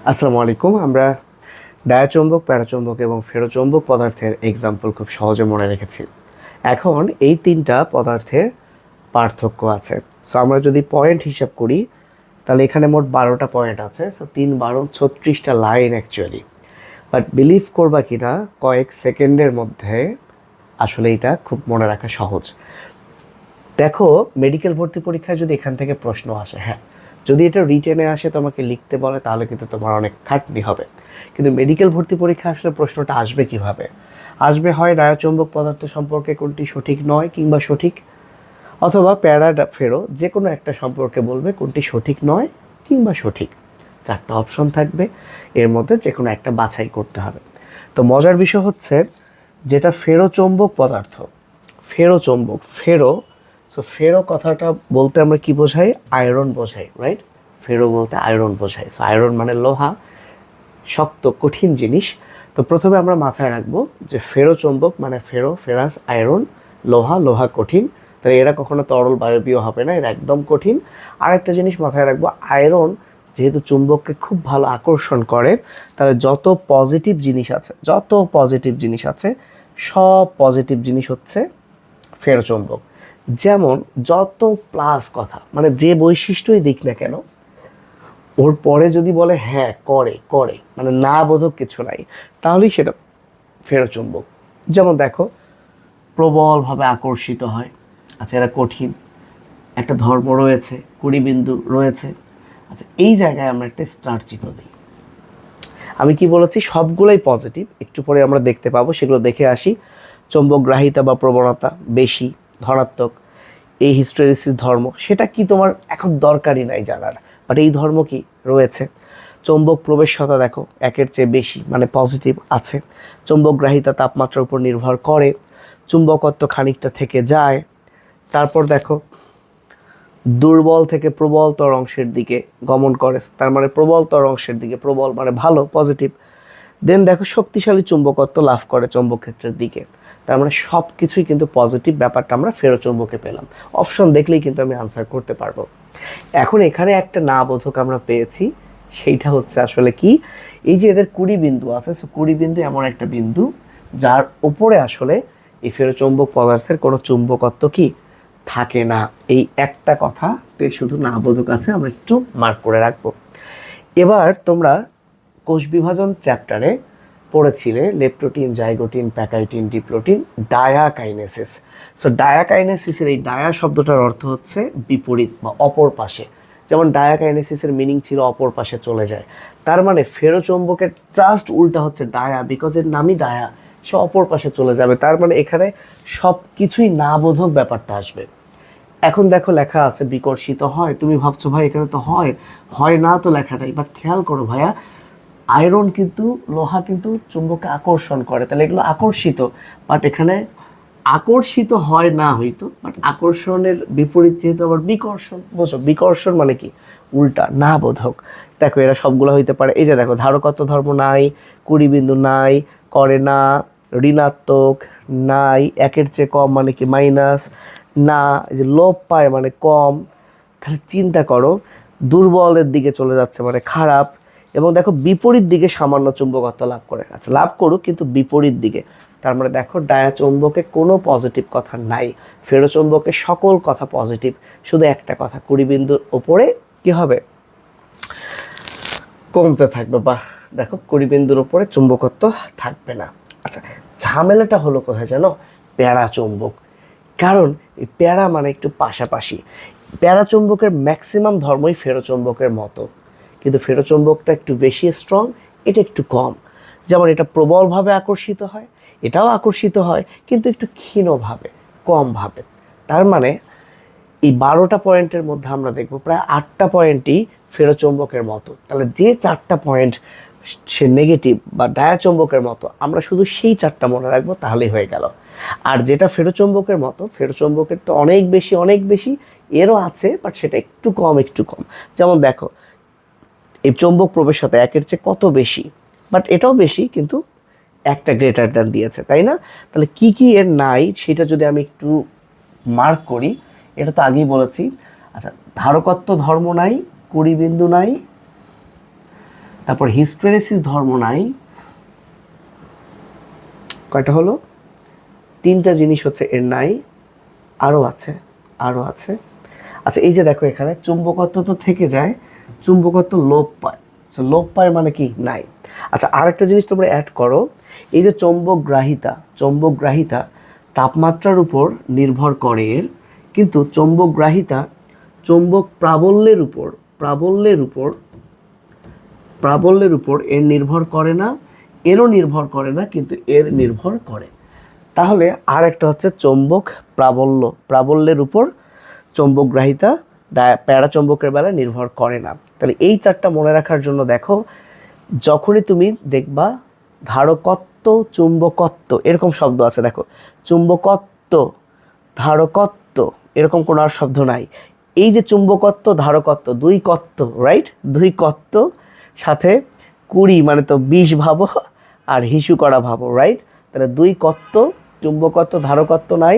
আসসালামু আলাইকুম। আমরা ডায়াচুম্বক, প্যারাচুম্বক এবং ফেরোচুম্বক পদার্থের এক্সাম্পল খুব সহজে মনে রেখেছি। এখন এই তিনটা পদার্থের পার্থক্য আছে। সো আমরা যদি পয়েন্ট হিসাব করি তাহলে এখানে মোট 12টা পয়েন্ট আছে। সো 3 × 12 36টা লাইন অ্যাকচুয়ালি। বাট বিলিভ করবা কি না, কয়েক সেকেন্ডের মধ্যে আসলে এটা খুব মনে রাখা সহজ। দেখো, মেডিকেল ভর্তি পরীক্ষায় যদি এখান থেকে প্রশ্ন আসে, হ্যাঁ, যদি এটা রিটেনে আসে তোমাকে লিখতে বলে তাহলে কিন্তু তোমার অনেক খাটনি হবে। কিন্তু মেডিকেল ভর্তি পরীক্ষা আসলে প্রশ্নটা আসবে কিভাবে? আসবে হয় ডায়াচুম্বক পদার্থ সম্পর্কে কোনটি সঠিক নয় কিংবা সঠিক, অথবা প্যারা ফেরো যে কোনো একটা সম্পর্কে বলবে কোনটি সঠিক নয় কিংবা সঠিক। 4টা অপশন থাকবে, এর মধ্যে যে কোনো একটা বাছাই করতে হবে। তো মজার বিষয় হচ্ছে, যেটা ফেরোচুম্বক পদার্থ, ফেরোচুম্বক, ফেরো কথাটা বলতে আমরা কি বোঝাই? আয়রন বোঝাই, রাইট? ফেরো বলতে আয়রন বোঝাই। সো আয়রন মানে লোহা, শক্ত কঠিন জিনিস। তো প্রথমে আমরা মাথায় রাখবো যে ফেরোচুম্বক মানে ফেরাস আয়রন, লোহা কঠিন। তাহলে এরা কখনো তরল বায়বীয় হবে না, এরা একদম কঠিন। আরেকটা জিনিস মাথায় রাখবো, আয়রন যেহেতু চুম্বককে খুব ভালো আকর্ষণ করে, তাহলে যত পজিটিভ জিনিস আছে সব পজিটিভ জিনিস হচ্ছে ফেরোচুম্বক। যেমন যত প্লাস কথা, মানে যে বৈশিষ্ট্যই দিক না কেন, ওর পরে যদি বলে হ্যাঁ করে মানে না বোধক কিছু নাই, তাহলেই সেটা ফেরোচুম্বক। যেমন দেখো, প্রবলভাবে আকর্ষিত হয়, আচ্ছা এরা কঠিন, একটা ধর্ম রয়েছে, 20 বিন্দু রয়েছে, আচ্ছা এই জায়গায় আমরা একটা স্টার চিহ্ন দিই। আমি কি বলেছি? সবগুলোই পজিটিভ, একটু পরে আমরা দেখতে পাবো, সেগুলো দেখে আসি। চৌম্বকগ্রাহিতা বা প্রবণতা বেশি, ধনাত্মক। এই হিস্টেরিসিস ধর্ম, সেটা কি তোমার এখন দরকারই নাই জানার, বাট এই ধর্ম কি রয়েছে। চৌম্বক প্রবেশতা দেখো 1-এর চেয়ে বেশি, মানে পজিটিভ আছে। চৌম্বকগ্রাহিতা তাপমাত্রার উপর নির্ভর করে, চুম্বকত্ব খানিকটা থেকে যায়। তারপর দেখো, দুর্বল থেকে প্রবলতর অংশের দিকে গমন করে, তার মানে প্রবলতর অংশের দিকে, প্রবল মানে ভালো, পজিটিভ। দেন দেখো, শক্তিশালী চুম্বকত্ব লাভ করে চৌম্বক ক্ষেত্রের দিকে, তার মানে সব কিছুই কিন্তু পজিটিভ। ব্যাপারটা আমরা ফেরোচুম্বকে পেলাম। অপশন দেখলেই কিন্তু আমি আনসার করতে পারবো। এখন এখানে একটা না বোধক আমরা পেয়েছি, সেইটা হচ্ছে আসলে কি, এই যে এদের 20 বিন্দু আছে, সো 20 বিন্দু এমন একটা বিন্দু যার উপরে আসলে এই ফেরোচুম্বক পদার্থের কোনো চুম্বকত্ব কি থাকে না। এই একটা কথাতে শুধু না বোধক আছে, আমরা একটু মার্ক করে রাখবো। এবার তোমরা কোষ বিভাজন চ্যাপ্টারে পড়েছিলে leptotene, zygotene, pachytene, diplotene, diakinesis. So ডায়াকাইনেসিসের এই ডায়া শব্দটার অর্থ হচ্ছে বিপরীত বা অপর পাশে। যেমন ডায়াকাইনেসিসের মিনিং ছিল অপর পাশে চলে যায়, তার মানে ফেরোচুম্বকের জাস্ট উল্টা হচ্ছে ডায়া, বিকজ এর নামই ডায়া, সে অপর পাশে চলে যাবে। তার মানে এখানে সব কিছুই না বোধক ব্যাপারটা আসবে। এখন দেখো লেখা আছে বিকর্ষিত হয়, তুমি ভাবছো ভাই এখানে তো হয় না তো লেখাটাই, বাট খেয়াল করো ভাইয়া, আয়রন কিন্তু, লোহা কিন্তু চুম্বককে আকর্ষণ করে, তাহলে এগুলো আকর্ষিত। বাট এখানে আকর্ষিত হয় না হইতো, বাট আকর্ষণের বিপরীত যেহেতু আবার বিকর্ষণ, বোঝো বিকর্ষণ মানে কি? উল্টা, না বোধক। দেখো এরা সবগুলো হইতে পারে। এই যে দেখো, ধারকত্ব ধর্ম নাই, 20 বিন্দু নাই, করে না, ঋণাত্মক নাই, 1-এর চেয়ে কম মানে কি মাইনাস, না এই যে লোপ পায় মানে কম। তাহলে চিন্তা করো, দুর্বলের দিকে চলে যাচ্ছে মানে খারাপ। এবং দেখো বিপরীত দিকে সামান্য চুম্বকত্ব লাভ করে, আচ্ছা লাভ করুক কিন্তু বিপরীত দিকে, তার মানে দেখো ডায়াচুম্বকে কোনো পজিটিভ কথা নাই, ফেরোচুম্বকে সকল কথা পজিটিভ। শুধু একটা কথা, 20 বিন্দুর ওপরে কি হবে? কমতে থাকবে, বা দেখো 20 বিন্দুর ওপরে চুম্বকত্ব থাকবে না। আচ্ছা, ঝামেলাটা হলো কোথায় জানো? প্যারাচুম্বক। কারণ এই প্যারা মানে একটু পাশাপাশি, প্যারাচুম্বকের ম্যাক্সিমাম ধর্মই ফেরোচুম্বকের মতো, কিন্তু ফেরোচুম্বকটা একটু বেশি স্ট্রং, এটা একটু কম। যেমন এটা প্রবলভাবে আকর্ষিত হয়, এটাও আকর্ষিত হয় কিন্তু একটু ক্ষীণভাবে, কমভাবে। তার মানে এই 12টা পয়েন্টের মধ্যে আমরা দেখব প্রায় 8টা পয়েন্টই ফেরোচুম্বকের মতো। তাহলে যে 4টা পয়েন্ট সে নেগেটিভ বা ডায়াচুম্বকের মতো, আমরা শুধু সেই 4টা মনে রাখবো, তাহলেই হয়ে গেল। আর যেটা ফেরোচুম্বকের মতো, ফেরোচুম্বকের তো অনেক বেশি, এরও আছে বাট সেটা একটু কম। যেমন দেখো, এই চৌম্বক প্রবেশতা 1-এর চেয়ে কত বেশি, বাট এটাও বেশি কিন্তু একটা গ্রেটার দ্যান দিয়েছে, তাই না? তাহলে কি এর নাই সেটা যদি আমি একটু মার্ক করি, এটা তো আগেই বলেছি। আচ্ছা, ধারকত্ব ধর্ম নাই, 20 বিন্দু নাই, তারপর হিস্টেরেসিস ধর্ম নাই, কয়টা হলো? 3টা জিনিস হচ্ছে এর নাই, আরও আছে, আরও আছে। আচ্ছা এই যে দেখো এখানে চুম্বকত্ব তো থেকে যায়, চুম্বকত্ব লোপ পায়। সো লোপ পায় মানে কি? নাই। আচ্ছা আরেকটা জিনিস তোমরা অ্যাড করো, এই যে চৌম্বকগ্রাহিতা তাপমাত্রার উপর নির্ভর করে এর, কিন্তু চৌম্বকগ্রাহিতা চৌম্বক প্রাবল্যের উপর এর নির্ভর করে না, এরও নির্ভর করে না, কিন্তু এর নির্ভর করে। তাহলে আর একটা হচ্ছে চৌম্বক প্রাবল্যের উপর চৌম্বকগ্রাহিতা প্যারাচৌম্বকের বেলায় নির্ভর করে না। তাহলে এই 4টা মনে রাখার জন্য দেখো, যখনই তুমি দেখবা ধারকত্ব, চুম্বকত্ব এরকম শব্দ আছে, দেখো চুম্বকত্ব, ধারকত্ব এরকম কোনো আর শব্দ নাই। এই যে চুম্বকত্ব, ধারকত্ব, 2 কত্ব, রাইট? 2 কত্ব সাথে 20 মানে তো 20 ভাবো, আর হিসু করা ভাবো, রাইট? তাহলে 2 কত্ব, চুম্বকত্ব, ধারকত্ব নাই,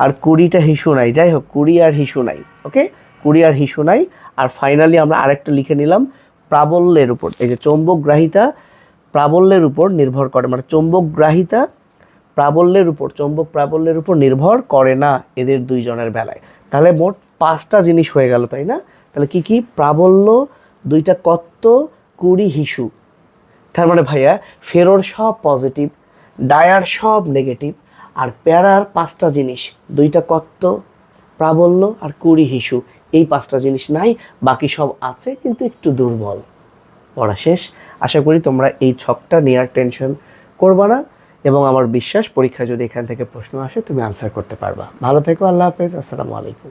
আর 20টা হিসু নাই। যাই হোক 20 আর হিসু নাই, ওকে? 20 আর হিসু নাই। আর ফাইনালি আমরা আরেকটা লিখে নিলাম, প্রাবল্যের উপর। এই যে চৌম্বকগ্রাহিতা প্রাবল্যের উপর নির্ভর করে, মানে চৌম্বকগ্রাহিতা চৌম্বক প্রাবল্যের উপর নির্ভর করে না এদের 2 জনের বেলায়। তাহলে মোট 5টা জিনিস হয়ে গেল, তাই না? তাহলে কি কি? প্রাবল্য, 2টা কত্ত, 20 হিসু। তার মানে ভাইয়া ফেরোর সব পজিটিভ, ডায়ার সব নেগেটিভ, আর প্যারার 5টা জিনিস, 2টা কত্ত, প্রাবল্য আর 20 হিসু, এই 5টা জিনিস নাই, বাকি সব আছে কিন্তু একটু দুর্বল। পড়া শেষ। আশা করি তোমরা এই ছকটা নিয়ে আর টেনশন করবা না, এবং আমার বিশ্বাস পরীক্ষা যদি এখান থেকে প্রশ্ন আসে তুমি আনসার করতে পারবা। ভালো থেকো, আল্লাহ হাফেজ, আসসালামু আলাইকুম।